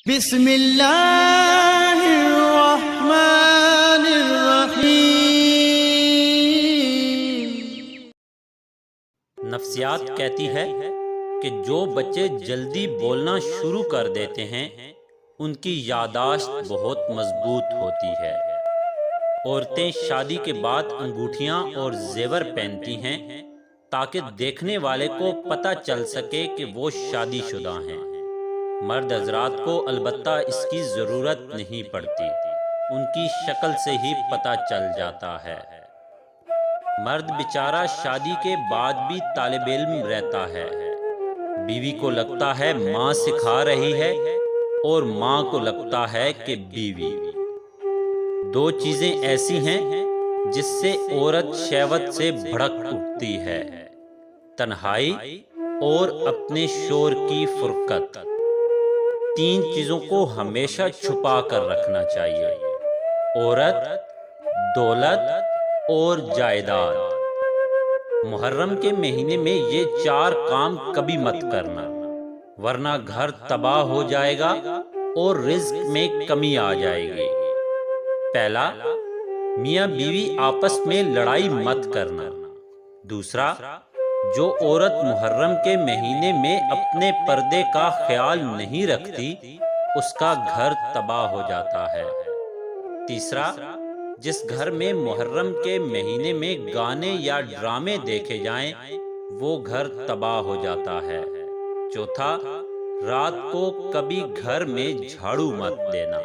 بسم اللہ الرحمن الرحیم۔ نفسیات کہتی ہے کہ جو بچے جلدی بولنا شروع کر دیتے ہیں ان کی یادداشت بہت مضبوط ہوتی ہے۔ عورتیں شادی کے بعد انگوٹھیاں اور زیور پہنتی ہیں تاکہ دیکھنے والے کو پتہ چل سکے کہ وہ شادی شدہ ہیں۔ مرد حضرات کو البتہ اس کی ضرورت نہیں پڑتی، ان کی شکل سے ہی پتہ چل جاتا ہے۔ مرد بیچارہ شادی کے بعد بھی طالب علم رہتا ہے۔ بیوی کو لگتا ہے ماں سکھا رہی ہے اور ماں کو لگتا ہے کہ بیوی۔ دو چیزیں ایسی ہیں جس سے عورت شہوت سے بھڑک اٹھتی ہے: تنہائی اور اپنے شور کی فرقت۔ تین چیزوں کو ہمیشہ چھپا کر رکھنا چاہیے: عورت، دولت اور جائیداد۔ محرم کے مہینے میں یہ چار کام کبھی مت کرنا، ورنہ گھر تباہ ہو جائے گا اور رزق میں کمی آ جائے گی۔ پہلا، میاں بیوی آپس میں لڑائی مت کرنا۔ دوسرا، جو عورت محرم کے مہینے میں اپنے پردے کا خیال نہیں رکھتی اس کا گھر تباہ ہو جاتا ہے۔ تیسرا، جس گھر میں محرم کے مہینے میں گانے یا ڈرامے دیکھے جائیں وہ گھر تباہ ہو جاتا ہے۔ چوتھا، رات کو کبھی گھر میں جھاڑو مت دینا۔